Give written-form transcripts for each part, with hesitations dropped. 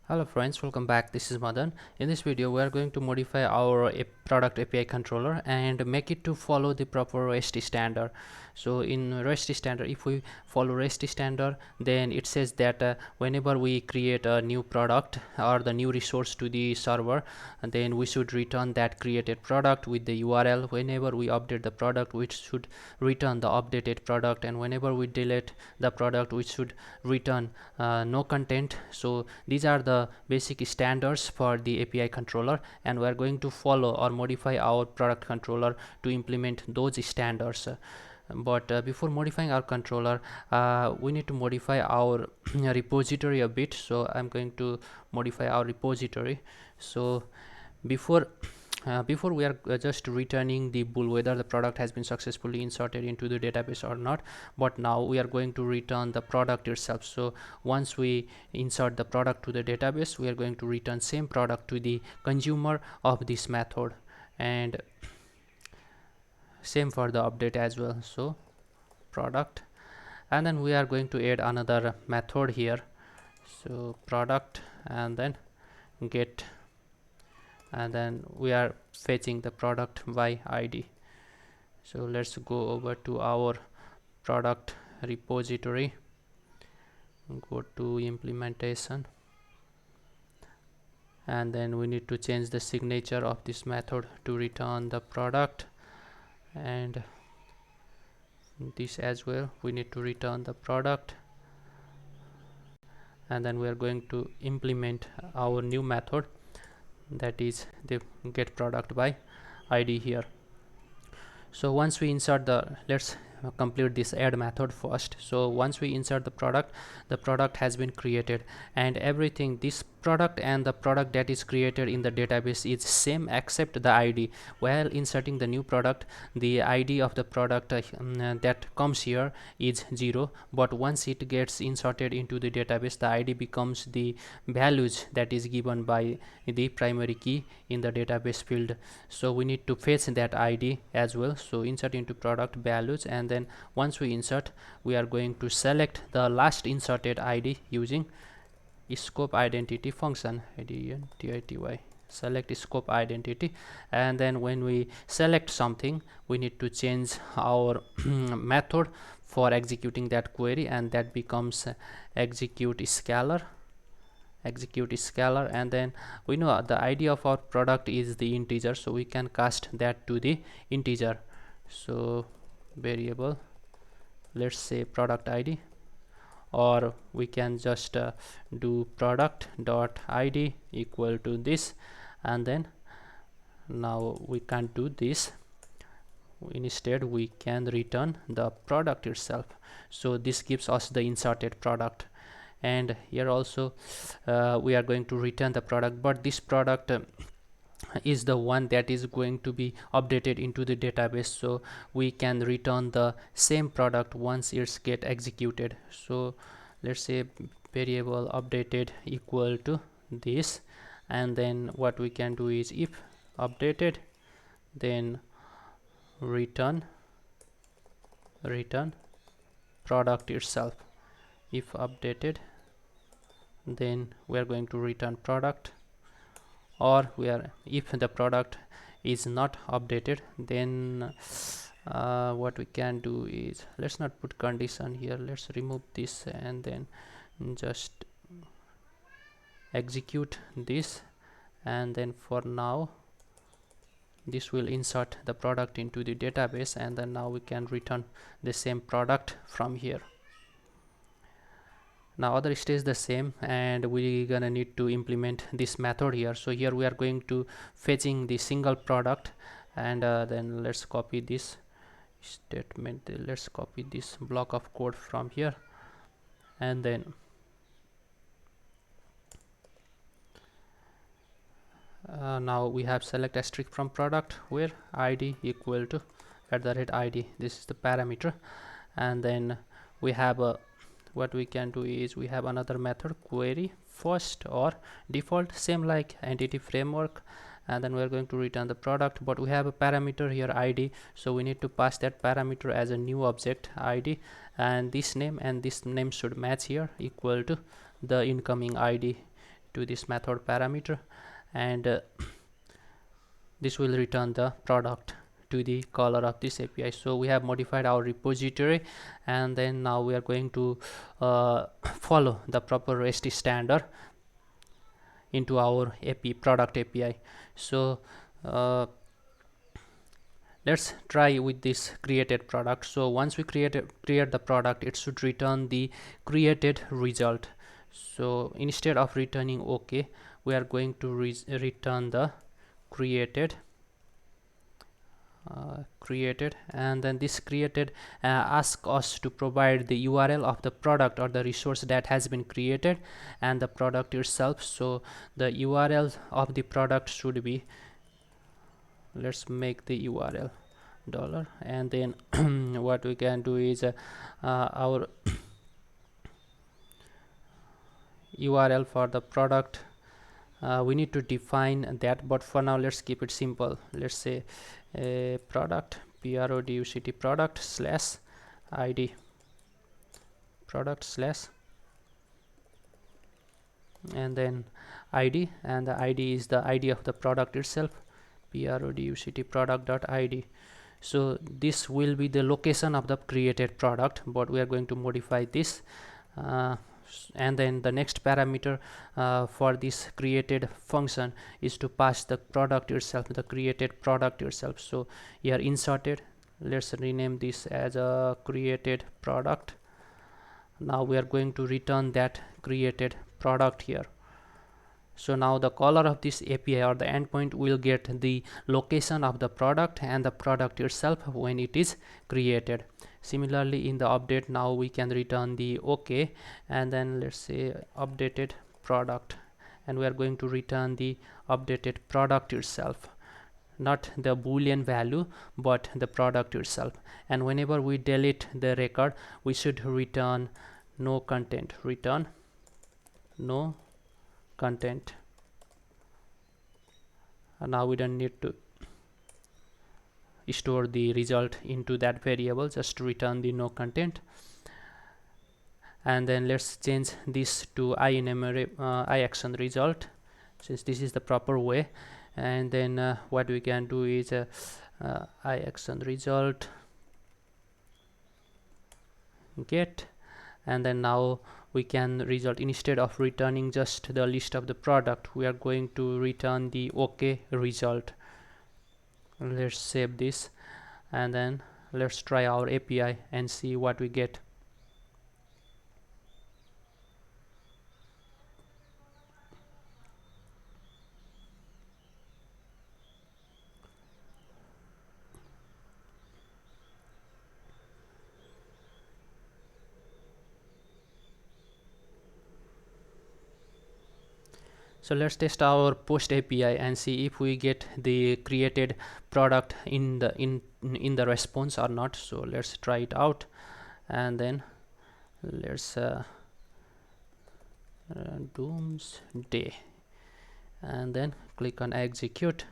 Hello friends, welcome back. This is Madan. In this video we are going to modify our product API controller and make it to follow the proper REST standard. So in REST standard, if we follow REST standard, then it says that whenever we create a new product or the new resource to the server, and then we should return that created product with the URL. Whenever we update the product, we should return the updated product, and whenever we delete the product, we should return no content. So these are the basic standards for the API controller, and we are going to follow or modify our product controller to implement those standards. But before modifying our controller, we need to modify our repository a bit. So I'm going to modify our repository. So before before we are just returning the bool whether the product has been successfully inserted into the database or not, but now we are going to return the product itself. So once we insert the product to the database, we are going to return same product to the consumer of this method, and same for the update as well. So product, and then we are going to add another method here. So product, and then get, and then we are fetching the product by ID. So let's go over to our product repository, go to implementation, and then we need to change the signature of this method to return the product, and this as well, we need to return the product. And then we are going to implement our new method, that is the get product by ID here. So once we insert the, let's complete this add method first. So once we insert the product has been created, and everything, this product and the product that is created in the database is same except the ID. While inserting the new product, the ID of the product that comes here is 0, but once it gets inserted into the database, the ID becomes the values that is given by the primary key in the database field. So we need to fetch that ID as well. So insert into product values, and then once we insert, we are going to select the last inserted ID using scope identity function, IDENTITY, select scope identity. And then when we select something, we need to change our method for executing that query, and that becomes execute scalar, and then we know the ID of our product is the integer, so we can cast that to the integer. So variable, let's say product ID, or we can just do product dot ID equal to this, and then now we can't do this. Instead we can return the product itself. So this gives us the inserted product, and here also we are going to return the product, but this product is the one that is going to be updated into the database. So we can return the same product once it's get executed. So let's say variable updated equal to this, and then what we can do is if updated, then return product itself. If updated, then we are going to return product, or we are, if the product is not updated, then what we can do is, let's not put condition here, let's remove this and then just execute this, and then for now this will insert the product into the database, and then now we can return the same product from here. Now other stays the same, and we're gonna need to implement this method here. So here we are going to fetching the single product, and then let's copy this statement, let's copy this block of code from here, and then now we have select asterisk from product where ID equal to @ID, this is the parameter. And then we have a, what we can do is we have another method query first or default, same like entity framework, and then we are going to return the product, but we have a parameter here ID, so we need to pass that parameter as a new object ID, and this name and this name should match here equal to the incoming ID to this method parameter, and this will return the product to the caller of this API. So we have modified our repository, and then now we are going to follow the proper REST standard into our product API. So let's try with this created product. So once we create the product, it should return the created result. So instead of returning OK, we are going to return the created, and then this created asks us to provide the URL of the product or the resource that has been created and the product itself. So the URL of the product should be, let's make the URL $, and then what we can do is our URL for the product, we need to define that, but for now let's keep it simple. Let's say product, product, product slash ID, product slash, and then ID, and the ID is the ID of the product itself, product.id. So this will be the location of the created product, but we are going to modify this, and then the next parameter for this created function is to pass the product itself, the created product itself. So here inserted, let's rename this as a created product. Now we are going to return that created product here. So now the caller of this API or the endpoint will get the location of the product and the product itself when it is created. Similarly, in the update, now we can return the OK, and then let's say updated product, and we are going to return the updated product itself, not the boolean value but the product itself. And whenever we delete the record, we should return no content, return no content. And now we don't need to store the result into that variable, just return the no content. And then let's change this to iAction result, since this is the proper way. And then what we can do is iAction result get, and then now we can result, instead of returning just the list of the product, we are going to return the OK result. Let's save this, and then let's try our API and see what we get. So let's test our post API and see if we get the created product in the response or not. So let's try it out, and then let's doomsday, and then click on execute.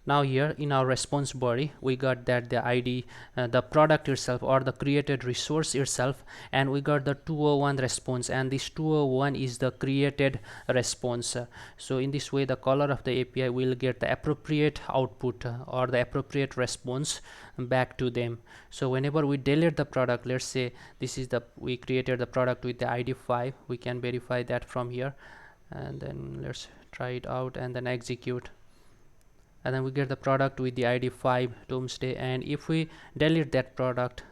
Now here in our response body, we got that the ID, the product itself or the created resource itself, and we got the 201 response, and this 201 is the created response. So in this way, the caller of the API will get the appropriate output or the appropriate response back to them. So whenever we delete the product, let's say this is we created the product with the ID 5, we can verify that from here, and then let's try it out and then execute. And then we get the product with the ID 5 doomsday, and if we delete that product,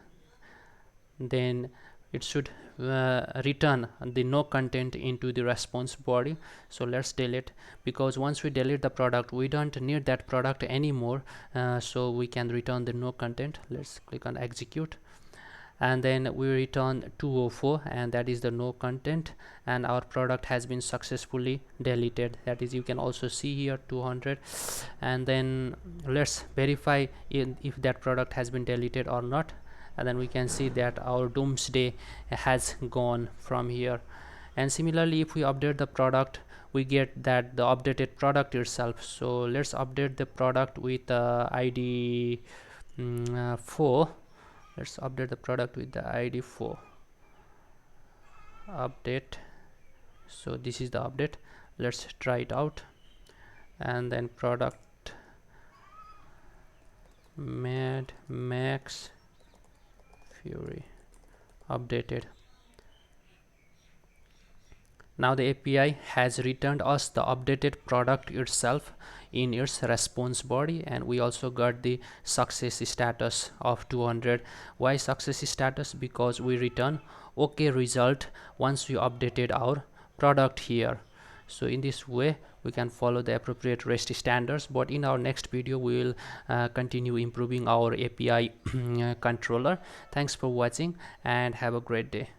then it should return the no content into the response body. So let's delete, because once we delete the product, we don't need that product anymore, so we can return the no content. Let's click on execute, and then we return 204, and that is the no content, and our product has been successfully deleted. That is, you can also see here 200. And then let's verify if that product has been deleted or not, and then we can see that our doomsday has gone from here. And similarly, if we update the product, we get that the updated product itself. So let's update the product with ID 4. Let's update the product with the ID 4. update. So this is the update. Let's try it out. And then product Mad Max Fury updated. Now the API has returned us the updated product itself in its response body, and we also got the success status of 200. Why success status? Because we return OK result once we updated our product here. So in this way we can follow the appropriate REST standards, but in our next video we will continue improving our API controller. Thanks for watching and have a great day.